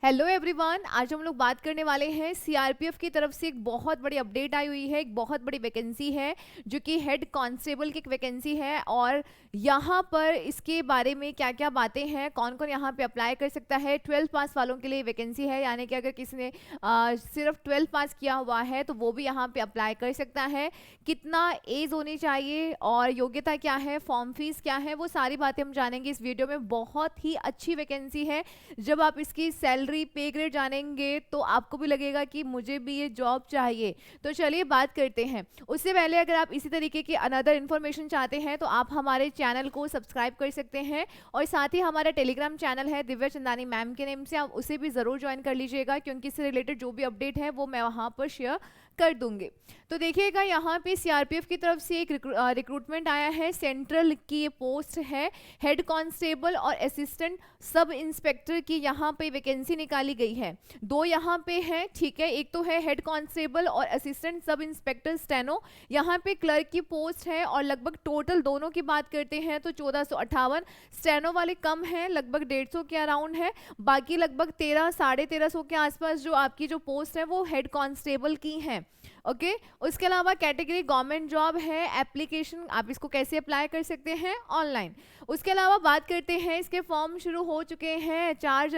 Hello everyone, आज हम लोग बात करने वाले हैं सीआरपीएफ की तरफ से एक बहुत बड़ी अपडेट आई हुई है। एक बहुत बड़ी वैकेंसी है जो कि हेड कांस्टेबल की एक वैकेंसी है। और यहाँ पर इसके बारे में क्या क्या बातें हैं, कौन कौन यहाँ पे अप्लाई कर सकता है। 12 पास वालों के लिए वैकेंसी है, यानी कि अगर किसी ने सिर्फ 12 पास किया हुआ है तो वो भी यहाँ पे अप्लाई कर सकता है। कितना एज होनी चाहिए और योग्यता क्या है, फॉर्म फीस क्या है, वो सारी बातें हम जानेंगे इस वीडियो में। बहुत ही अच्छी वैकेंसी है। जब आप इसकी सैलरी पे ग्रेड जानेंगे तो आपको भी लगेगा कि मुझे भी ये जॉब चाहिए। तो चलिए बात करते हैं। उससे पहले अगर आप इसी तरीके की अनदर इन्फॉर्मेशन चाहते हैं तो आप हमारे चैनल को सब्सक्राइब कर सकते हैं, और साथ ही हमारा टेलीग्राम चैनल है दिव्या चंदानी मैम के नेम से, आप उसे भी ज़रूर ज्वाइन कर लीजिएगा, क्योंकि इससे रिलेटेड जो भी अपडेट है वो मैं वहाँ पर शेयर कर दूंगी। तो देखिएगा, यहाँ पे सीआरपीएफ की तरफ से एक रिक्रूटमेंट आया है। सेंट्रल की ये पोस्ट है, हेड कांस्टेबल और असिस्टेंट सब इंस्पेक्टर की यहाँ पे वैकेंसी निकाली गई है। दो यहाँ पे है, ठीक है। एक तो है हेड कांस्टेबल और असिस्टेंट सब इंस्पेक्टर स्टेनो। यहाँ पे क्लर्क की पोस्ट है, और लगभग टोटल दोनों की बात करते हैं तो 1458। स्टेनो वाले कम है, लगभग 150 के अराउंड है। बाकी लगभग 1300-1350 के आसपास जो आपकी जो पोस्ट है वो हेड कांस्टेबल की हैं। ओके उसके अलावा कैटेगरी गवर्नमेंट जॉब है। एप्लीकेशन आप इसको कैसे अप्लाई कर सकते हैं, ऑनलाइन। उसके अलावा बात करते हैं, इसके फॉर्म शुरू हो चुके हैं 4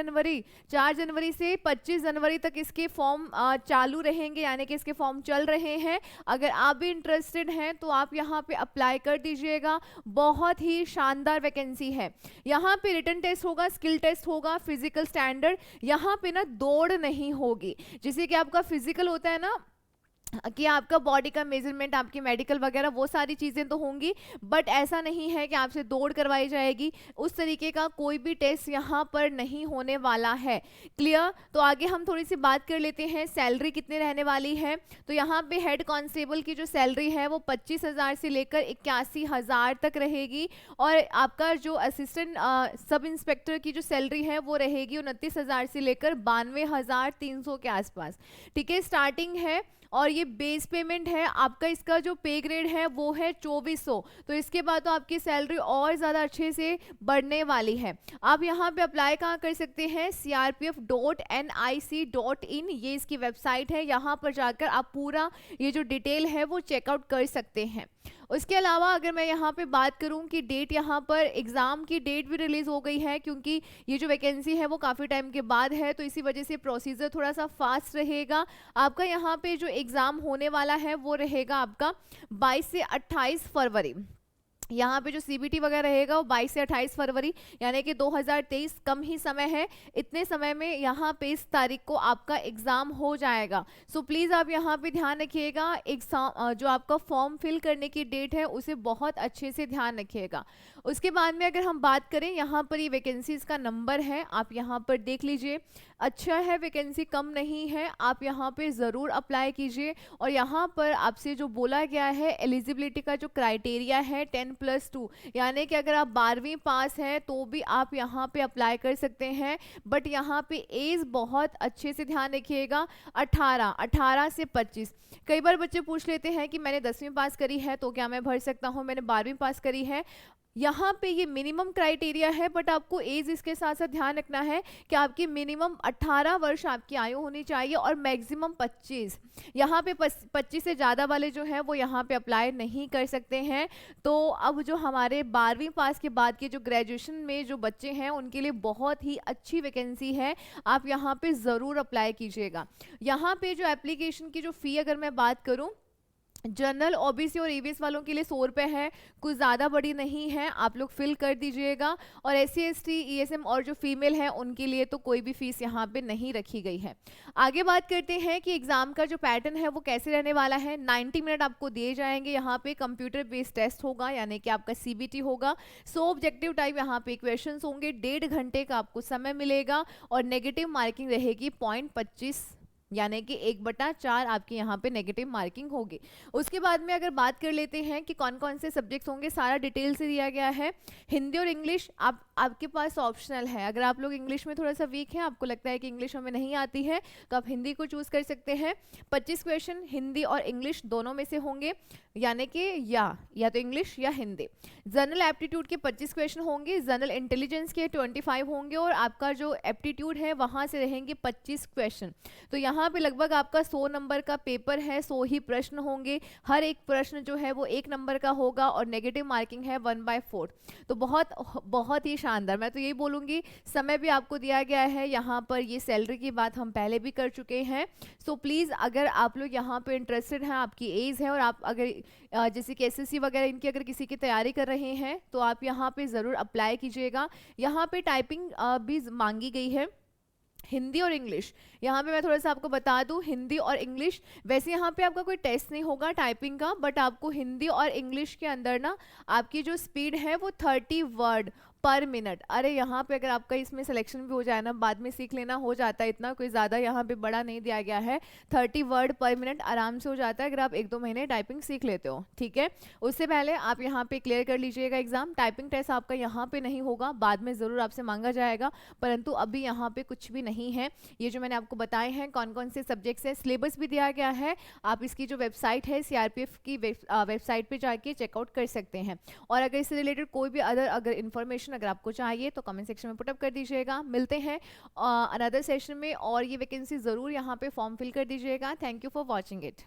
जनवरी से 25 जनवरी तक इसके फॉर्म चालू रहेंगे, यानी कि इसके फॉर्म चल रहे हैं। अगर आप भी इंटरेस्टेड हैं तो आप यहाँ पे अप्लाई कर दीजिएगा। बहुत ही शानदार वैकेंसी है। यहाँ पे रिटन टेस्ट होगा, स्किल टेस्ट होगा, फिजिकल स्टैंडर्ड। यहाँ पे ना दौड़ नहीं होगी, जैसे कि आपका फिजिकल होता है ना कि आपका बॉडी का मेजरमेंट, आपकी मेडिकल वगैरह वो सारी चीज़ें तो होंगी, बट ऐसा नहीं है कि आपसे दौड़ करवाई जाएगी। उस तरीके का कोई भी टेस्ट यहाँ पर नहीं होने वाला है। क्लियर। तो आगे हम थोड़ी सी बात कर लेते हैं, सैलरी कितने रहने वाली है। तो यहाँ पे हेड कांस्टेबल की जो सैलरी है वो 25,000 से लेकर 81,000 तक रहेगी। और आपका जो असिस्टेंट सब इंस्पेक्टर की जो सैलरी है वो रहेगी 29,000 से लेकर 92,300 के आसपास। ठीक है, स्टार्टिंग है। और ये बेस पेमेंट है आपका। इसका जो पे ग्रेड है वो है 2400। तो इसके बाद तो आपकी सैलरी और ज़्यादा अच्छे से बढ़ने वाली है। आप यहाँ पे अप्लाई कहाँ कर सकते हैं, crpf.nic.in, ये इसकी वेबसाइट है। यहाँ पर जाकर आप पूरा ये जो डिटेल है वो चेकआउट कर सकते हैं। उसके अलावा अगर मैं यहाँ पे बात करूँ कि डेट, यहाँ पर एग्ज़ाम की डेट भी रिलीज़ हो गई है, क्योंकि ये जो वैकेंसी है वो काफ़ी टाइम के बाद है, तो इसी वजह से प्रोसीजर थोड़ा सा फास्ट रहेगा। आपका यहाँ पे जो एग्ज़ाम होने वाला है वो रहेगा आपका 22 से 28 फरवरी। यहाँ पे जो सीबीटी वगैरह रहेगा वो 22 से 28 फरवरी, यानी कि 2023, कम ही समय है। इतने समय में यहाँ पे इस तारीख को आपका एग्ज़ाम हो जाएगा। सो प्लीज़ आप यहाँ पे ध्यान रखिएगा, एग्जाम जो आपका फॉर्म फिल करने की डेट है उसे बहुत अच्छे से ध्यान रखिएगा। उसके बाद में अगर हम बात करें, यहाँ पर ये वैकेंसीज़ का नंबर है, आप यहाँ पर देख लीजिए। अच्छा है, वैकेंसी कम नहीं है, आप यहाँ पे ज़रूर अप्लाई कीजिए। और यहाँ पर आपसे जो बोला गया है, एलिजिबिलिटी का जो क्राइटेरिया है 10+2, यानी कि अगर आप 12वीं पास हैं तो भी आप यहाँ पे अप्लाई कर सकते हैं। बट यहाँ पे एज बहुत अच्छे से ध्यान रखिएगा, 18 से 25। कई बार बच्चे पूछ लेते हैं कि मैंने 10वीं पास करी है तो क्या मैं भर सकता हूँ, मैंने 12वीं पास करी है। यहाँ पे ये मिनिमम क्राइटेरिया है, बट आपको एज इसके साथ साथ ध्यान रखना है कि आपकी मिनिमम 18 वर्ष आपकी आयु होनी चाहिए, और मैक्सिमम 25। यहाँ पे 25 से ज़्यादा वाले जो हैं वो यहाँ पे अप्लाई नहीं कर सकते हैं। तो अब जो हमारे 12वीं पास के बाद के जो ग्रेजुएशन में जो बच्चे हैं उनके लिए बहुत ही अच्छी वैकेंसी है, आप यहाँ पे ज़रूर अप्लाई कीजिएगा। यहाँ पे जो एप्लीकेशन की जो फ़ी अगर मैं बात करूँ, जनरल, ओबीसी और ईवीएस वालों के लिए 100 रुपये है, कुछ ज़्यादा बड़ी नहीं है, आप लोग फिल कर दीजिएगा। और एससी एसटी ईएसएम और जो फीमेल हैं उनके लिए तो कोई भी फीस यहाँ पे नहीं रखी गई है। आगे बात करते हैं कि एग्ज़ाम का जो पैटर्न है वो कैसे रहने वाला है। 90 मिनट आपको दिए जाएंगे। यहाँ पे कंप्यूटर बेस्ड टेस्ट होगा, यानी कि आपका सीबीटी होगा। 100 ऑब्जेक्टिव टाइप यहाँ पे क्वेश्चन होंगे। 1.5 घंटे का आपको समय मिलेगा, और नेगेटिव मार्किंग रहेगी 0.25 यानी कि 1/4 आपकी यहाँ पे नेगेटिव मार्किंग होगी। उसके बाद में अगर बात कर लेते हैं कि कौन कौन से सब्जेक्ट्स होंगे, सारा डिटेल से दिया गया है। हिंदी और इंग्लिश आपके पास ऑप्शनल है। अगर आप लोग इंग्लिश में थोड़ा सा वीक हैं, आपको लगता है कि इंग्लिश हमें नहीं आती है, तो आप हिंदी को चूज कर सकते हैं। 25 क्वेश्चन हिंदी और इंग्लिश दोनों में से होंगे, यानी कि या तो इंग्लिश या हिंदी। जनरल एप्टीट्यूड के 25 क्वेश्चन होंगे, जनरल इंटेलिजेंस के 25 होंगे, और आपका जो एप्टीट्यूड है वहां से रहेंगे 25 क्वेश्चन। तो यहाँ पे लगभग आपका 100 नंबर का पेपर है, 100 ही प्रश्न होंगे। हर एक प्रश्न जो है वो 1 नंबर का होगा और नेगेटिव मार्किंग है 1/4। तो बहुत बहुत ही शानदार। मैं तो यही बोलूँगी, समय भी आपको दिया गया है। यहाँ पर ये सैलरी की बात हम पहले भी कर चुके हैं। सो प्लीज़ अगर आप लोग यहाँ पे इंटरेस्टेड हैं, आपकी एज है और आप अगर जैसे कि एसएससी वगैरह इनकी अगर किसी की तैयारी कर रहे हैं, तो आप यहाँ पे ज़रूर अप्लाई कीजिएगा। यहाँ पे टाइपिंग भी मांगी गई है, हिंदी और इंग्लिश। यहाँ पे मैं थोड़ा सा आपको बता दूँ, हिंदी और इंग्लिश, वैसे यहाँ पे आपका कोई टेस्ट नहीं होगा टाइपिंग का, बट आपको हिंदी और इंग्लिश के अंदर ना आपकी जो स्पीड है वो 30 वर्ड पर मिनट। अरे यहाँ पे अगर आपका इसमें सिलेक्शन भी हो जाए ना, बाद में सीख लेना, हो जाता है, इतना कोई ज़्यादा यहाँ पे बड़ा नहीं दिया गया है। 30 वर्ड पर मिनट आराम से हो जाता है अगर आप 1-2 महीने टाइपिंग सीख लेते हो, ठीक है। उससे पहले आप यहाँ पे क्लियर कर लीजिएगा एग्जाम। टाइपिंग टेस्ट आपका यहाँ पे नहीं होगा, बाद में ज़रूर आपसे मांगा जाएगा, परंतु अभी यहाँ पे कुछ भी नहीं है। ये जो मैंने आपको बताए हैं कौन कौन से सब्जेक्ट्स हैं, सिलेबस भी दिया गया है। आप इसकी जो वेबसाइट है सीआरपीएफ की वेबसाइट पे जाके चेकआउट कर सकते हैं। और अगर इससे रिलेटेड कोई भी अगर इन्फॉर्मेशन अगर आपको चाहिए तो कमेंट सेक्शन में पुटअप कर दीजिएगा। मिलते हैं अनदर सेशन में, और ये वैकेंसी ज़रूर यहाँ पे फॉर्म फिल कर दीजिएगा। Thank you for watching it.